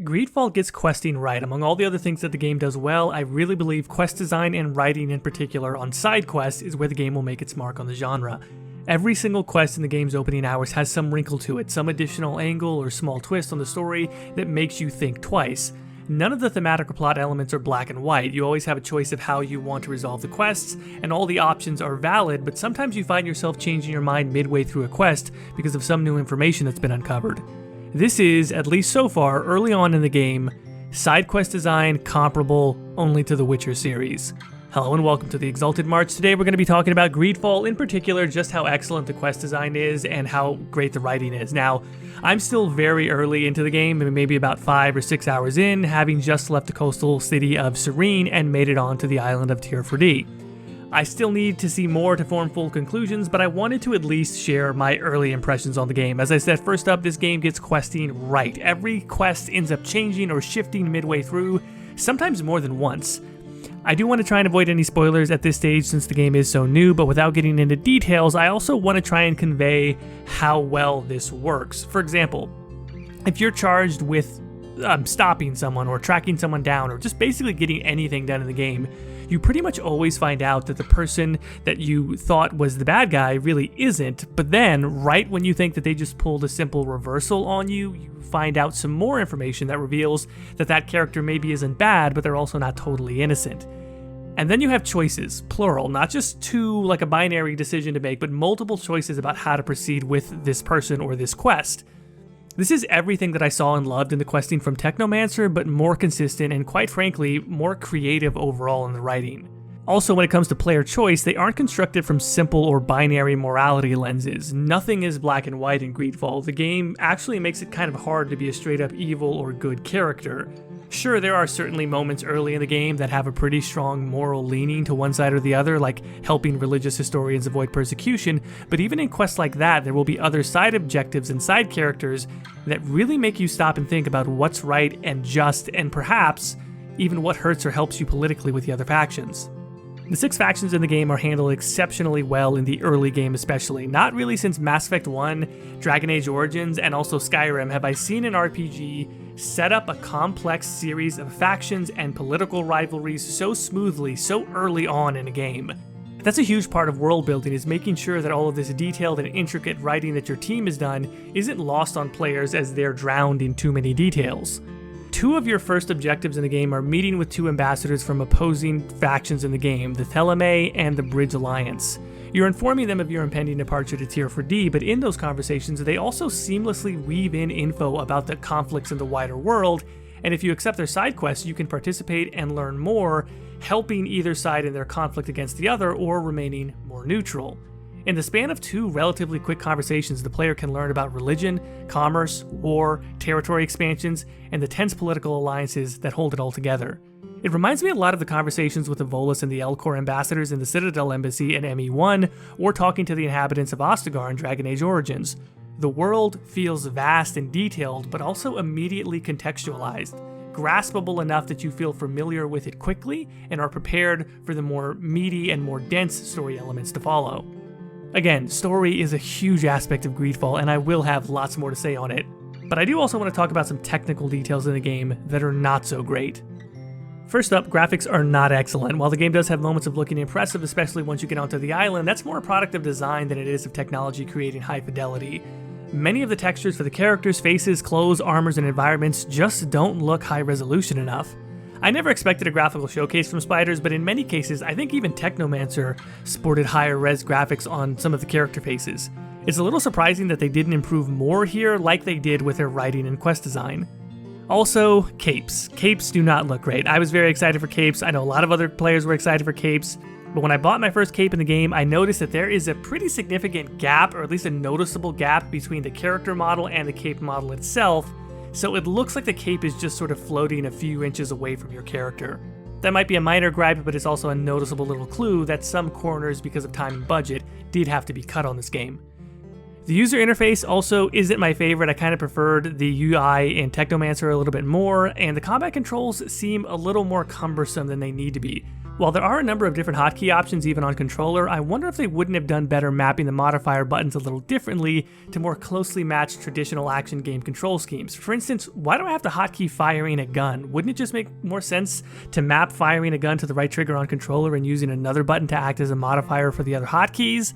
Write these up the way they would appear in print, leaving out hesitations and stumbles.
GreedFall gets questing right. Among all the other things that the game does well, I really believe quest design and writing in particular on side quests is where the game will make its mark on the genre. Every single quest in the game's opening hours has some wrinkle to it, some additional angle or small twist on the story that makes you think twice. None of the thematic or plot elements are black and white. You always have a choice of how you want to resolve the quests, and all the options are valid, but sometimes you find yourself changing your mind midway through a quest because of some new information that's been uncovered. This is, at least so far, early on in the game, side quest design comparable only to the Witcher series. Hello and welcome to the Exalted March. Today we're going to be talking about GreedFall, in particular just how excellent the quest design is and how great the writing is. Now, I'm still very early into the game, maybe about 5 or 6 hours in, having just left the coastal city of Serene and made it onto the island of Tearford. I still need to see more to form full conclusions, but I wanted to at least share my early impressions on the game. As I said, first up, this game gets questing right. Every quest ends up changing or shifting midway through, sometimes more than once. I do want to try and avoid any spoilers at this stage since the game is so new, but without getting into details, I also want to try and convey how well this works. For example, if you're charged with stopping someone or tracking someone down or just basically getting anything done in the game, you pretty much always find out that the person that you thought was the bad guy really isn't, but then, right when you think that they just pulled a simple reversal on you, you find out some more information that reveals that that character maybe isn't bad, but they're also not totally innocent. And then you have choices, plural, not just two like a binary decision to make, but multiple choices about how to proceed with this person or this quest. This is everything that I saw and loved in the questing from Technomancer, but more consistent and, quite frankly, more creative overall in the writing. Also, when it comes to player choice, they aren't constructed from simple or binary morality lenses. Nothing is black and white in GreedFall. The game actually makes it kind of hard to be a straight-up evil or good character. Sure, there are certainly moments early in the game that have a pretty strong moral leaning to one side or the other, like helping religious historians avoid persecution, but even in quests like that, there will be other side objectives and side characters that really make you stop and think about what's right and just, and perhaps even what hurts or helps you politically with the other factions. The 6 factions in the game are handled exceptionally well in the early game especially. Not really since Mass Effect 1, Dragon Age Origins, and also Skyrim have I seen an RPG set up a complex series of factions and political rivalries so smoothly, so early on in a game. That's a huge part of world building, is making sure that all of this detailed and intricate writing that your team has done isn't lost on players as they're drowned in too many details. 2 of your first objectives in the game are meeting with 2 ambassadors from opposing factions in the game, the Theleme and the Bridge Alliance. You're informing them of your impending departure to Tearford, but in those conversations, they also seamlessly weave in info about the conflicts in the wider world, and if you accept their side quests, you can participate and learn more, helping either side in their conflict against the other or remaining more neutral. In the span of 2 relatively quick conversations, the player can learn about religion, commerce, war, territory expansions, and the tense political alliances that hold it all together. It reminds me a lot of the conversations with the Volus and the Elcor ambassadors in the Citadel Embassy in ME1, or talking to the inhabitants of Ostagar in Dragon Age Origins. The world feels vast and detailed, but also immediately contextualized, graspable enough that you feel familiar with it quickly and are prepared for the more meaty and more dense story elements to follow. Again, story is a huge aspect of GreedFall, and I will have lots more to say on it, but I do also want to talk about some technical details in the game that are not so great. First up, graphics are not excellent. While the game does have moments of looking impressive, especially once you get onto the island, that's more a product of design than it is of technology creating high fidelity. Many of the textures for the characters, faces, clothes, armors, and environments just don't look high resolution enough. I never expected a graphical showcase from Spiders, but in many cases, I think even Technomancer sported higher res graphics on some of the character faces. It's a little surprising that they didn't improve more here like they did with their writing and quest design. Also, capes. Capes do not look great. I was very excited for capes. I know a lot of other players were excited for capes, but when I bought my first cape in the game, I noticed that there is a pretty significant gap, or at least a noticeable gap, between the character model and the cape model itself, so it looks like the cape is just sort of floating a few inches away from your character. That might be a minor gripe, but it's also a noticeable little clue that some corners, because of time and budget, did have to be cut on this game. The user interface also isn't my favorite. I kind of preferred the UI in Technomancer a little bit more, and the combat controls seem a little more cumbersome than they need to be. While there are a number of different hotkey options even on controller, I wonder if they wouldn't have done better mapping the modifier buttons a little differently to more closely match traditional action game control schemes. For instance, why do I have to hotkey firing a gun? Wouldn't it just make more sense to map firing a gun to the right trigger on controller and using another button to act as a modifier for the other hotkeys?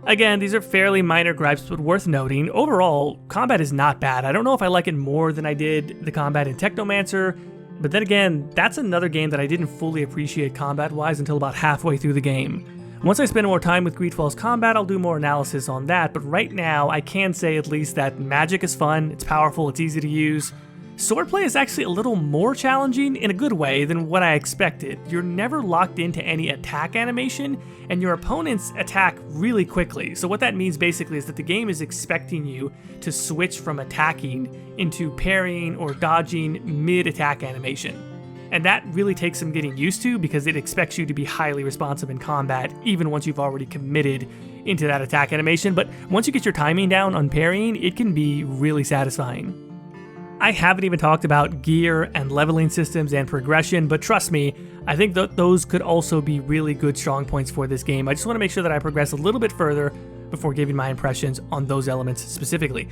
Again, these are fairly minor gripes, but worth noting. Overall, combat is not bad. I don't know if I like it more than I did the combat in Technomancer, but then again, that's another game that I didn't fully appreciate combat-wise until about halfway through the game. Once I spend more time with GreedFall's combat, I'll do more analysis on that, but right now, I can say at least that magic is fun, it's powerful, it's easy to use. Swordplay is actually a little more challenging in a good way than what I expected. You're never locked into any attack animation, and your opponents attack really quickly. So what that means basically is that the game is expecting you to switch from attacking into parrying or dodging mid-attack animation. And that really takes some getting used to because it expects you to be highly responsive in combat, even once you've already committed into that attack animation. But once you get your timing down on parrying, it can be really satisfying. I haven't even talked about gear and leveling systems and progression, but trust me, I think that those could also be really good strong points for this game. I just want to make sure that I progress a little bit further before giving my impressions on those elements specifically.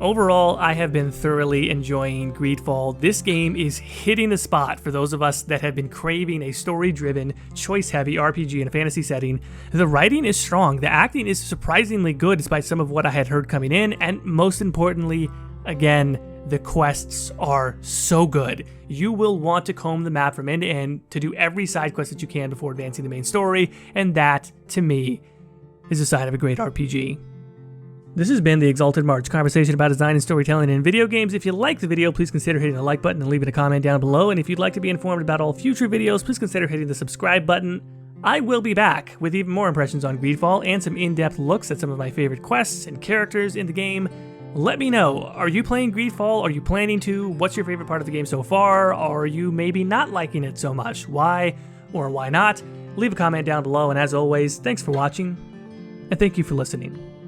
Overall, I have been thoroughly enjoying GreedFall. This game is hitting the spot for those of us that have been craving a story-driven, choice-heavy RPG in a fantasy setting. The writing is strong, the acting is surprisingly good despite some of what I had heard coming in, and most importantly, again, the quests are so good. You will want to comb the map from end to end to do every side quest that you can before advancing the main story, and that, to me, is a sign of a great RPG. This has been the Exalted March, conversation about design and storytelling in video games. If you liked the video, please consider hitting the like button and leaving a comment down below, and if you'd like to be informed about all future videos, please consider hitting the subscribe button. I will be back with even more impressions on GreedFall and some in-depth looks at some of my favorite quests and characters in the game. Let me know, are you playing GreedFall? Are you planning to? What's your favorite part of the game so far? Or are you maybe not liking it so much? Why or why not? Leave a comment down below, and as always, thanks for watching, and thank you for listening.